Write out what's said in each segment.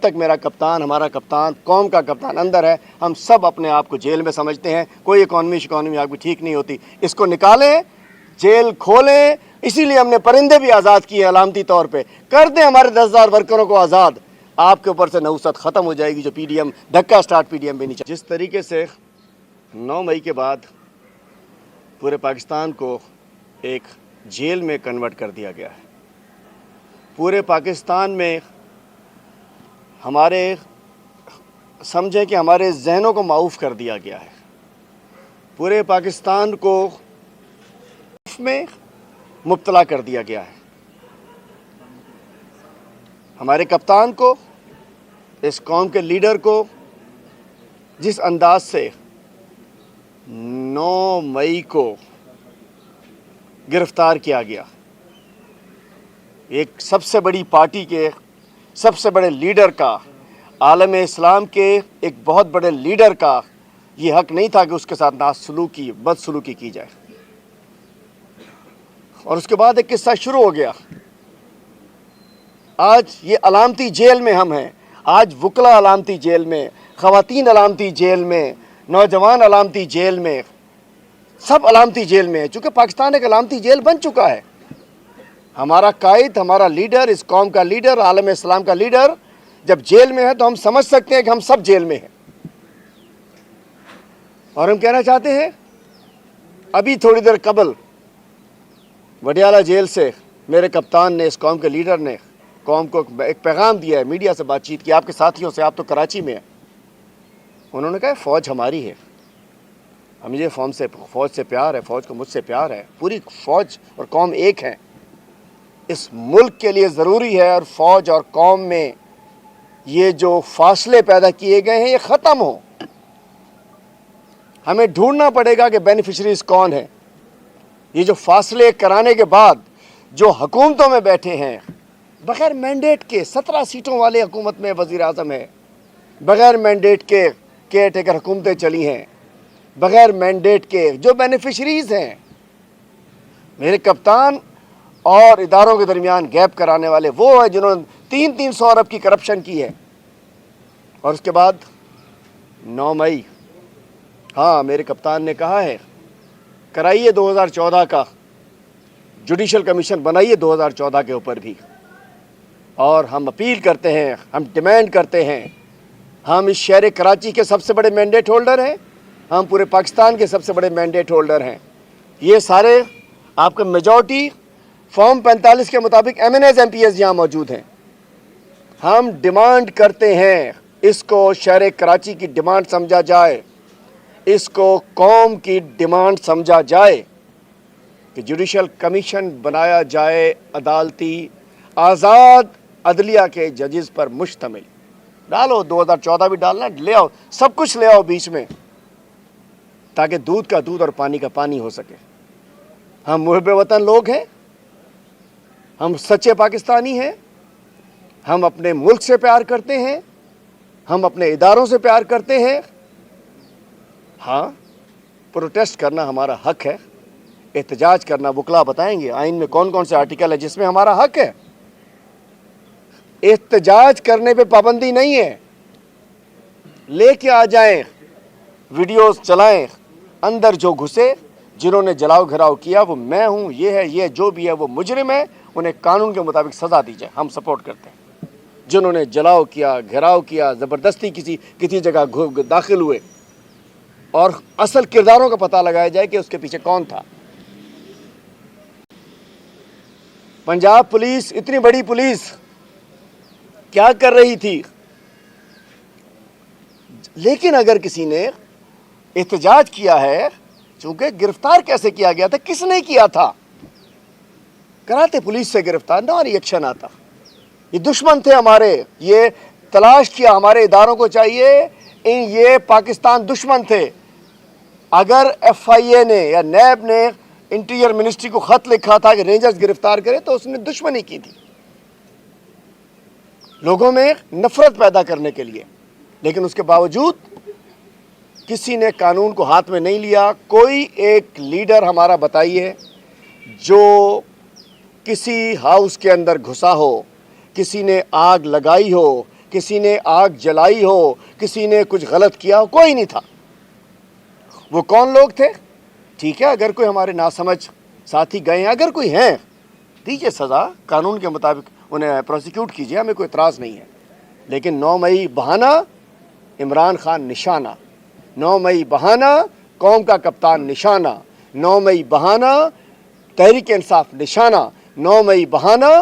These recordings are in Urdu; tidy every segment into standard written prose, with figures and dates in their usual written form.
تک میرا کپتان، ہمارا کپتان، قوم کا کپتان اندر ہے، ہم سب اپنے آپ کو جیل میں سمجھتے ہیں. کوئی اکانومی آپ کی ٹھیک نہیں ہوتی. اس کو نکالیں، جیل کھولیں. اسی لیے ہم نے پرندے بھی آزاد کیے علامتی طور پہ. کر دیں ہمارے 10,000 ورکروں کو آزاد. آپ کے اوپر سے نحوست ختم ہو جائے گی. جو پی ڈی ایم دھکا سٹارٹ پی ڈی ایم بھی نہیں چاہیے. جس طریقے سے 9 مئی کے بعد پورے پاکستان کو ایک جیل میں کنورٹ کر دیا گیا ہے. پورے پاکستان میں ہمارے سمجھیں کہ ہمارے ذہنوں کو معاف کر دیا گیا ہے. پورے پاکستان کو میں مبتلا کر دیا گیا ہے. ہمارے کپتان کو، اس قوم کے لیڈر کو جس انداز سے 9 مئی کو گرفتار کیا گیا، ایک سب سے بڑی پارٹی کے سب سے بڑے لیڈر کا، عالم اسلام کے ایک بہت بڑے لیڈر کا یہ حق نہیں تھا کہ اس کے ساتھ ناسلوکی، بدسلوکی کی جائے. اور اس کے بعد ایک قصہ شروع ہو گیا. آج یہ علامتی جیل میں ہم ہیں. آج وکلا علامتی جیل میں، خواتین علامتی جیل میں، نوجوان علامتی جیل میں، سب علامتی جیل میں ہیں. چونکہ پاکستان ایک علامتی جیل بن چکا ہے. ہمارا قائد، ہمارا لیڈر، اس قوم کا لیڈر، عالم اسلام کا لیڈر جب جیل میں ہے تو ہم سمجھ سکتے ہیں کہ ہم سب جیل میں ہیں. اور ہم کہنا چاہتے ہیں، ابھی تھوڑی دیر قبل وڈیالہ جیل سے میرے کپتان نے، اس قوم کے لیڈر نے قوم کو ایک پیغام دیا ہے. میڈیا سے بات چیت کی آپ کے ساتھیوں سے. آپ تو کراچی میں ہیں. انہوں نے کہا فوج ہماری ہے، ہمیں فوج سے پیار ہے، فوج کو مجھ سے پیار ہے. پوری فوج اور قوم ایک ہیں. اس ملک کے لیے ضروری ہے اور فوج اور قوم میں یہ جو فاصلے پیدا کیے گئے ہیں یہ ختم ہو. ہمیں ڈھونڈنا پڑے گا کہ بینیفیشریز کون ہیں. یہ جو فاصلے کرانے کے بعد جو حکومتوں میں بیٹھے ہیں، بغیر مینڈیٹ کے 17 سیٹوں والے حکومت میں وزیر اعظم ہے، بغیر مینڈیٹ کے کیئر ٹیکر حکومتیں چلی ہیں، بغیر مینڈیٹ کے جو بینیفیشریز ہیں، میرے کپتان اور اداروں کے درمیان گیپ کرانے والے وہ ہیں جنہوں نے 300 ارب کی کرپشن کی ہے. اور اس کے بعد 9 مئی، ہاں میرے کپتان نے کہا ہے کرائیے 2014 کا جوڈیشل کمیشن، بنائیے 2014 کے اوپر بھی. اور ہم اپیل کرتے ہیں، ہم ڈیمانڈ کرتے ہیں. ہم اس شہر کراچی کے سب سے بڑے مینڈیٹ ہولڈر ہیں، ہم پورے پاکستان کے سب سے بڑے مینڈیٹ ہولڈر ہیں. یہ سارے آپ کا میجورٹی فارم 45 کے مطابق M N As M P S یہاں موجود ہیں. ہم ڈیمانڈ کرتے ہیں اس کو شہر کراچی کی ڈیمانڈ سمجھا جائے، اس کو قوم کی ڈیمانڈ سمجھا جائے کہ جوڈیشل کمیشن بنایا جائے، عدالتی آزاد عدلیہ کے ججز پر مشتمل. ڈالو 2014 بھی ڈالنا، لے آؤ سب کچھ، لے آؤ بیچ میں، تاکہ دودھ کا دودھ اور پانی کا پانی ہو سکے. ہم محب وطن لوگ ہیں، ہم سچے پاکستانی ہیں، ہم اپنے ملک سے پیار کرتے ہیں، ہم اپنے اداروں سے پیار کرتے ہیں. ہاں پروٹیسٹ کرنا ہمارا حق ہے، احتجاج کرنا وکلا بتائیں گے آئین میں کون کون سے آرٹیکل ہے جس میں ہمارا حق ہے. احتجاج کرنے پہ پابندی نہیں ہے. لے کے آ جائیں، ویڈیوز چلائیں. اندر جو گھسے، جنہوں نے جلاؤ گھراؤ کیا، وہ میں ہوں، یہ ہے، یہ جو بھی ہے وہ مجرم ہے، انہیں قانون کے مطابق سزا دی جائے. ہم سپورٹ کرتے ہیں. جنہوں نے جلاؤ کیا، گھراؤ کیا، زبردستی کسی جگہ داخل ہوئے، اور اصل کرداروں کا پتہ لگایا جائے کہ اس کے پیچھے کون تھا. پنجاب پولیس، اتنی بڑی پولیس کیا کر رہی تھی؟ لیکن اگر کسی نے احتجاج کیا ہے، چونکہ گرفتار کیسے کیا گیا تھا، کس نے کیا تھا؟ کراتے پولیس سے گرفتار نہ، اور ایکشن آتا. یہ دشمن تھے ہمارے، یہ تلاش کیا ہمارے اداروں کو چاہیے. یہ پاکستان دشمن تھے. اگر ایف آئی اے نے یا نیب نے انٹیریئر منسٹری کو خط لکھا تھا کہ رینجرز گرفتار کرے، تو اس نے دشمنی کی تھی لوگوں میں نفرت پیدا کرنے کے لیے. لیکن اس کے باوجود کسی نے قانون کو ہاتھ میں نہیں لیا. کوئی ایک لیڈر ہمارا بتائیے جو کسی ہاؤس کے اندر گھسا ہو، کسی نے آگ لگائی ہو، کسی نے آگ جلائی ہو, کسی نے کچھ غلط کیا ہو, کوئی نہیں تھا. وہ کون لوگ تھے؟ ٹھیک ہے, اگر کوئی ہمارے ناسمجھ ساتھی گئے ہیں, اگر کوئی ہیں, دیجیے سزا, قانون کے مطابق انہیں پروسیکیوٹ کیجیے, ہمیں کوئی اعتراض نہیں ہے. لیکن 9 مئی بہانہ عمران خان نشانہ, 9 مئی بہانہ قوم کا کپتان نشانہ, 9 مئی بہانہ تحریک انصاف نشانہ, 9 مئی بہانہ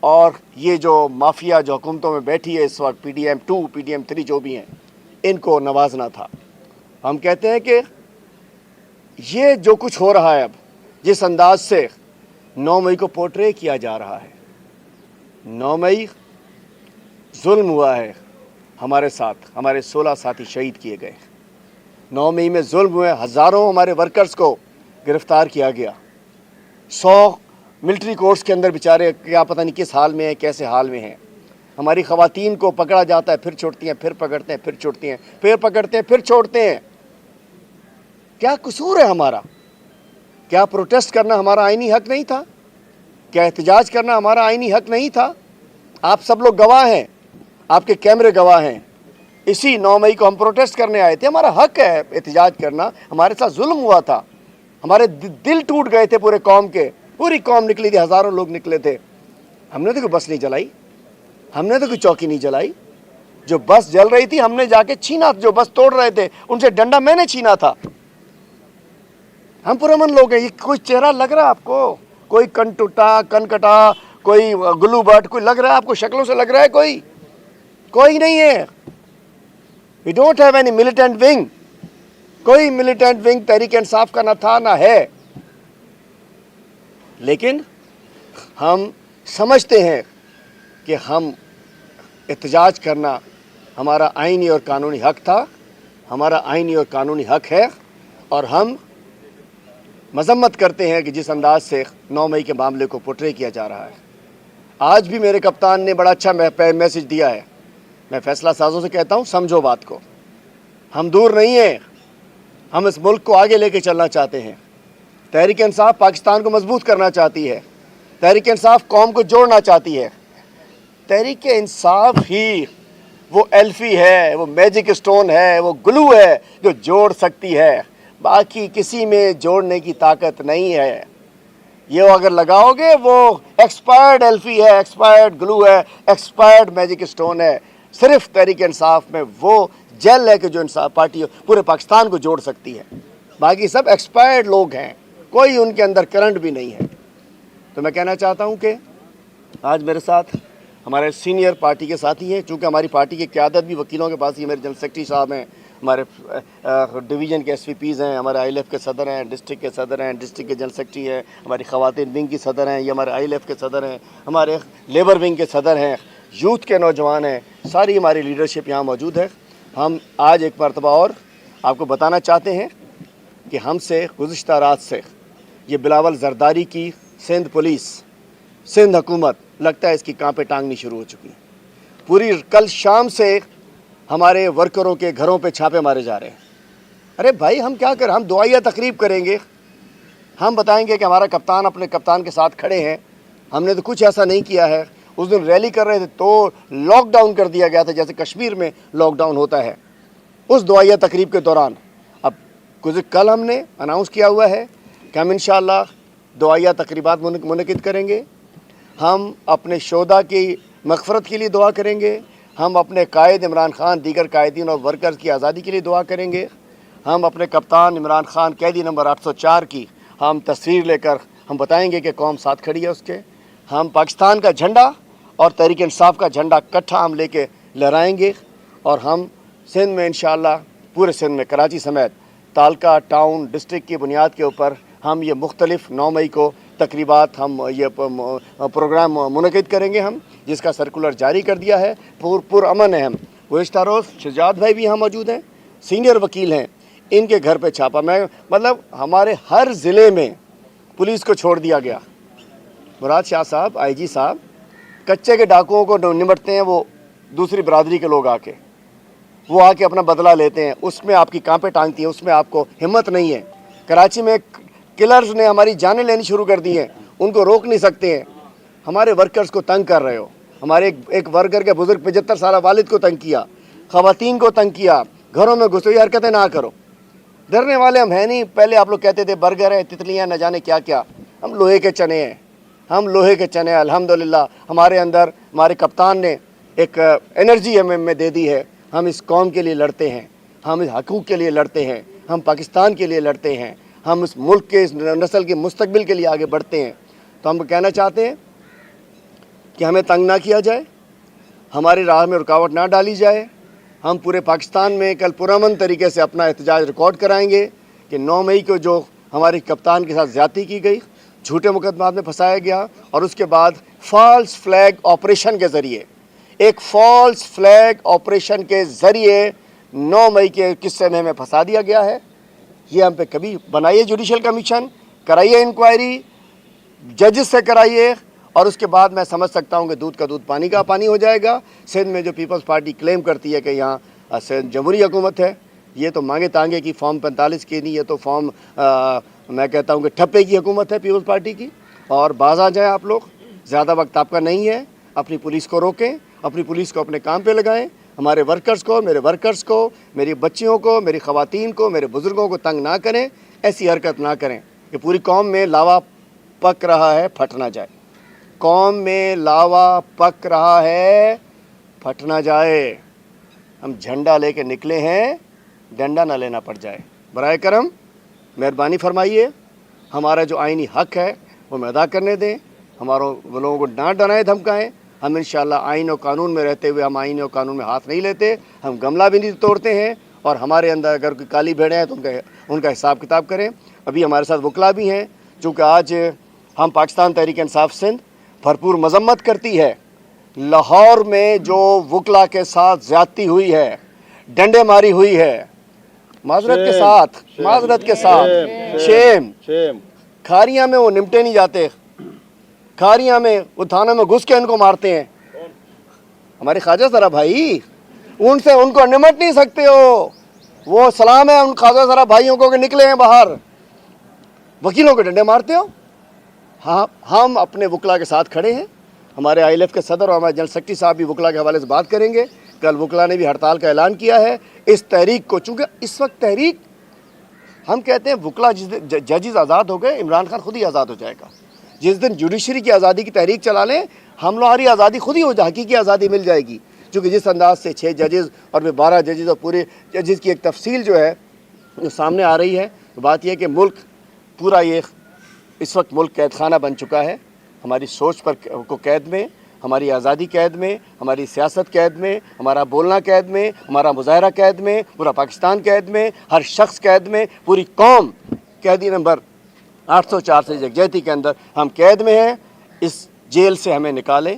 اور یہ جو مافیا جو حکومتوں میں بیٹھی ہے اس وقت, P D M 2, P D M 3 جو بھی ہیں, ان کو نوازنا تھا. ہم کہتے ہیں کہ یہ جو کچھ ہو رہا ہے اب, جس انداز سے 9 مئی کو پورٹرے کیا جا رہا ہے, 9 مئی ظلم ہوا ہے ہمارے ساتھ, ہمارے 16 ساتھی شہید کیے گئے. 9 مئی میں ظلم ہوئے, ہزاروں ہمارے ورکرز کو گرفتار کیا گیا, 100 ملٹری کورٹس کے اندر بیچارے کیا پتہ نہیں کس حال میں ہیں, کیسے حال میں ہیں. ہماری خواتین کو پکڑا جاتا ہے, پھر چھوڑتی ہیں, پھر پکڑتے ہیں, پھر چھوڑتی ہیں, پھر پکڑتے ہیں, پھر چھوڑتے ہیں. کیا قصور ہے ہمارا؟ کیا پروٹیسٹ کرنا ہمارا آئینی حق نہیں تھا؟ کیا احتجاج کرنا ہمارا آئینی حق نہیں تھا؟ آپ سب لوگ گواہ ہیں, آپ کے کیمرے گواہ ہیں. اسی 9 مئی کو ہم پروٹیسٹ کرنے آئے تھے, ہمارا حق ہے احتجاج کرنا. ہمارے ساتھ ظلم ہوا تھا, ہمارے دل ٹوٹ گئے تھے پورے قوم کے, پوری قوم نکلی تھی, ہزاروں لوگ نکلے تھے. ہم نے تو کوئی بس نہیں جلائی, ہم نے تو کوئی چوکی نہیں جلائی. جو بس جل رہی تھی ہم نے جا کے چھینا, جو بس توڑ رہے تھے ان سے ڈنڈا میں نے چھینا تھا. ہم پرامن لوگ ہیں. یہ کوئی چہرہ لگ رہا ہے آپ کو؟ کوئی کن ٹوٹا, کن کٹا, کوئی گلو بٹ, کوئی لگ رہا ہے آپ کو؟ شکلوں سے لگ رہا ہے کوئی؟ کوئی نہیں ہے. We don't have any militant wing. کوئی militant wing تحریک انصاف کا نہ تھا نہ ہے. لیکن ہم سمجھتے ہیں کہ ہم احتجاج کرنا ہمارا آئینی اور قانونی حق تھا, ہمارا آئینی اور قانونی حق ہے, اور ہم مذمت کرتے ہیں کہ جس انداز سے 9 مئی کے معاملے کو پورٹرے کیا جا رہا ہے. آج بھی میرے کپتان نے بڑا اچھا میسج دیا ہے. میں فیصلہ سازوں سے کہتا ہوں, سمجھو بات کو, ہم دور نہیں ہیں, ہم اس ملک کو آگے لے کے چلنا چاہتے ہیں. تحریک انصاف پاکستان کو مضبوط کرنا چاہتی ہے, تحریک انصاف قوم کو جوڑنا چاہتی ہے. تحریک انصاف ہی وہ ایلفی ہے, وہ میجک اسٹون ہے, وہ گلو ہے جو جوڑ سکتی ہے. باقی کسی میں جوڑنے کی طاقت نہیں ہے. یہ اگر لگاؤ گے وہ ایکسپائرڈ ایلفی ہے, ایکسپائرڈ گلو ہے, ایکسپائرڈ میجک اسٹون ہے. صرف تحریک انصاف میں وہ جیل ہے کہ جو انصاف پارٹی پورے پاکستان کو جوڑ سکتی ہے. باقی سب ایکسپائرڈ لوگ ہیں, کوئی ان کے اندر کرنٹ بھی نہیں ہے. تو میں کہنا چاہتا ہوں کہ آج میرے ساتھ ہمارے سینئر پارٹی کے ساتھی ہیں, چونکہ ہماری پارٹی کی قیادت بھی وکیلوں کے پاس ہی, میرے جنرل سیکرٹری صاحب ہیں, ہمارے ڈویژن کے ایس وی پیز ہیں, ہمارے آئی ایل ایف کے صدر ہیں, ڈسٹرکٹ کے صدر ہیں, ڈسٹرکٹ کے جنرل سیکرٹری ہیں, ہماری خواتین ونگ کی صدر ہیں, یہ ہمارے آئی ایل ایف کے صدر ہیں, ہمارے لیبر ونگ کے صدر ہیں, یوتھ کے نوجوان ہیں, ساری ہماری لیڈرشپ یہاں موجود ہے. ہم آج ایک مرتبہ اور آپ کو بتانا چاہتے ہیں کہ ہم سے گزشتہ رات سے یہ بلاول زرداری کی سندھ پولیس, سندھ حکومت, لگتا ہے اس کی کانپیں ٹانگنی شروع ہو چکی ہیں. پوری کل شام سے ہمارے ورکروں کے گھروں پہ چھاپے مارے جا رہے ہیں. ارے بھائی ہم کیا کریں؟ ہم دعائیہ تقریب کریں گے, ہم بتائیں گے کہ ہمارا کپتان اپنے کپتان کے ساتھ کھڑے ہیں, ہم نے تو کچھ ایسا نہیں کیا ہے. اس دن ریلی کر رہے تھے تو لاک ڈاؤن کر دیا گیا تھا, جیسے کشمیر میں لاک ڈاؤن ہوتا ہے. اس دعائیہ تقریب کے دوران اب کل ہم نے اناؤنس کیا ہوا ہے کہ ہم انشاءاللہ دعائیہ تقریبات منعقد کریں گے. ہم اپنے شہداء کی مغفرت کے لیے دعا کریں گے, ہم اپنے قائد عمران خان, دیگر قائدین اور ورکرز کی آزادی کے لیے دعا کریں گے. ہم اپنے کپتان عمران خان قیدی نمبر 804 کی ہم تصویر لے کر ہم بتائیں گے کہ قوم ساتھ کھڑی ہے اس کے. ہم پاکستان کا جھنڈا اور تحریک انصاف کا جھنڈا کٹھا ہم لے کے لہرائیں گے, اور ہم سندھ میں انشاءاللہ, پورے سندھ میں, کراچی سمیت تالکہ ٹاؤن ڈسٹرکٹ کی بنیاد کے اوپر ہم یہ مختلف 9 مئی کو تقریبات, ہم یہ پروگرام منعقد کریں گے, ہم جس کا سرکولر جاری کر دیا ہے. پر امن ہے. ہم گزشتہ روز شجاعت بھائی بھی یہاں موجود ہیں, سینئر وکیل ہیں, ان کے گھر پہ چھاپا, میں مطلب ہمارے ہر ضلع میں پولیس کو چھوڑ دیا گیا. مراد شاہ صاحب, آئی جی صاحب, کچے کے ڈاکوؤں کو نمٹتے ہیں وہ دوسری برادری کے لوگ, وہ آ کے اپنا بدلہ لیتے ہیں. اس میں آپ کی کانپیں ٹانگتی ہیں, اس میں آپ کو ہمت نہیں ہے. کراچی میں کلرز نے ہماری جانیں لینی شروع کر دی ہیں, ان کو روک نہیں سکتے ہیں. ہمارے ورکرز کو تنگ کر رہے ہو, ہمارے ایک ورکر کے بزرگ 75 سالہ والد کو تنگ کیا, خواتین کو تنگ کیا, گھروں میں گھسو. یہ حرکتیں نہ کرو. ڈرنے والے ہم ہیں نہیں. پہلے آپ لوگ کہتے تھے برگر ہیں, تتلیاں, نہ جانے کیا کیا. ہم لوہے کے چنے ہیں, ہم لوہے کے چنے ہیں. الحمدللہ ہمارے اندر ہمارے کپتان نے ایک انرجی ہمیں دے دی ہے. ہم اس قوم کے لیے لڑتے ہیں, ہم اس حقوق کے لیے لڑتے ہیں, ہم پاکستان کے لیے لڑتے ہیں, ہم اس ملک کے اس نسل کے مستقبل کے لیے آگے بڑھتے ہیں. تو ہم کہنا چاہتے ہیں کہ ہمیں تنگ نہ کیا جائے, ہماری راہ میں رکاوٹ نہ ڈالی جائے. ہم پورے پاکستان میں کل پرامن طریقے سے اپنا احتجاج ریکارڈ کرائیں گے کہ 9 مئی کو جو ہماری کپتان کے ساتھ زیادتی کی گئی, جھوٹے مقدمات میں پھنسایا گیا, اور اس کے بعد فالس فلیگ آپریشن کے ذریعے, ایک فالس فلیگ آپریشن کے ذریعے 9 مئی کے قصے میں ہمیں پھنسا دیا گیا ہے. یہ ہم پہ کبھی بنائیے جوڈیشل کمیشن, کرائیے انکوائری, ججز سے کرائیے, اور اس کے بعد میں سمجھ سکتا ہوں کہ دودھ کا دودھ پانی کا پانی ہو جائے گا. سندھ میں جو پیپلز پارٹی کلیم کرتی ہے کہ یہاں جمہوری حکومت ہے, یہ تو مانگے تانگے کی فارم 45 کی نہیں, یہ تو فارم میں کہتا ہوں کہ ٹھپے کی حکومت ہے پیپلز پارٹی کی. اور باز آ جائیں آپ لوگ, زیادہ وقت آپ کا نہیں ہے. اپنی پولیس کو روکیں, اپنی پولیس کو اپنے کام پہ لگائیں. ہمارے ورکرز کو, میرے ورکرز کو, میری بچیوں کو, میری خواتین کو, میرے بزرگوں کو تنگ نہ کریں. ایسی حرکت نہ کریں کہ پوری قوم میں لاوا پک رہا ہے, پھٹ نہ جائے. قوم میں لاوا پک رہا ہے, پھٹ نہ جائے. ہم جھنڈا لے کے نکلے ہیں, ڈنڈا نہ لینا پڑ جائے. برائے کرم مہربانی فرمائیے, ہمارا جو آئینی حق ہے وہ ہمیں ادا کرنے دیں. ہماروں لوگوں کو نہ ڈرائیں دھمکائیں. ہم انشاءاللہ آئین و قانون میں رہتے ہوئے ہم آئین و قانون میں ہاتھ نہیں لیتے. ہم گملہ بھی نہیں توڑتے ہیں, اور ہمارے اندر اگر کوئی کالی بھیڑیں ہیں تو ان کا حساب کتاب کریں. ابھی ہمارے ساتھ وکلا بھی ہیں, چونکہ آج ہم پاکستان تحریک انصاف سندھ بھرپور مذمت کرتی ہے. لاہور میں جو وکلا کے ساتھ زیادتی ہوئی ہے, ڈنڈے ماری ہوئی ہے, معذرت کے ساتھ شیم. کھاریاں میں وہ نمٹے نہیں جاتے, کھاریاں میں وہ تھانوں میں گھس کے ان کو مارتے ہیں. ہمارے خواجہ سرا بھائی, ان کو نمٹ نہیں سکتے ہو. وہ سلام ہے ان خواجہ سرا بھائیوں کو کہ نکلے ہیں باہر, وکیلوں کے ڈنڈے مارتے ہو. ہاں, ہم اپنے وکلا کے ساتھ کھڑے ہیں. ہمارے ILF کے صدر اور ہمارے جنرل سیکرٹری صاحب بھی وکلا کے حوالے سے بات کریں گے. کل وکلا نے بھی ہڑتال کا اعلان کیا ہے. اس تحریک کو, چونکہ اس وقت تحریک, ہم کہتے ہیں وکلا ججز آزاد ہو گئے, عمران خان خود ہی آزاد ہو جائے گا. جس دن جوڈیشری کی آزادی کی تحریک چلا لیں, ہم ہماری آزادی خود ہی ہو جائے, حقیقی آزادی مل جائے گی. چونکہ جس انداز سے 6 ججز اور پھر 12 ججز اور پورے ججز کی ایک تفصیل جو ہے جو سامنے آ رہی ہے, تو بات یہ ہے کہ ملک پورا یہ اس وقت ملک قید خانہ بن چکا ہے. ہماری سوچ کو قید میں, ہماری آزادی قید میں, ہماری سیاست قید میں, ہمارا بولنا قید میں, ہمارا مظاہرہ قید میں, پورا پاکستان قید میں, ہر شخص قید میں, پوری قوم قیدی نمبر 804 سے یکجہتی کے اندر ہم قید میں ہیں. اس جیل سے ہمیں نکالیں,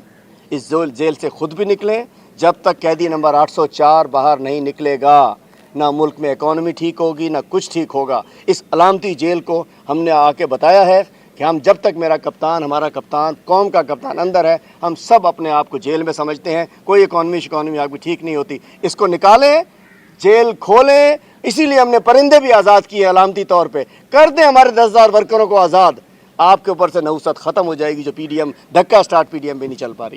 اس جیل سے خود بھی نکلیں. جب تک قیدی نمبر 804 باہر نہیں نکلے گا, نہ ملک میں اکانومی ٹھیک ہوگی, نہ کچھ ٹھیک ہوگا. اس علامتی جیل کو ہم نے آ کے بتایا ہے کہ ہم جب تک میرا کپتان, ہمارا کپتان, قوم کا کپتان اندر ہے, ہم سب اپنے آپ کو جیل میں سمجھتے ہیں. کوئی اکانومی آپ کی ٹھیک نہیں ہوتی. اس کو نکالیں, جیل کھولیں. اسی لیے ہم نے پرندے بھی آزاد کیے علامتی طور پہ. کر دیں ہمارے 10,000 ورکروں کو آزاد. آپ کے اوپر سے نحوست ختم ہو جائے گی, جو PDM دھکا سٹارٹ PDM بھی نہیں چل پا رہی.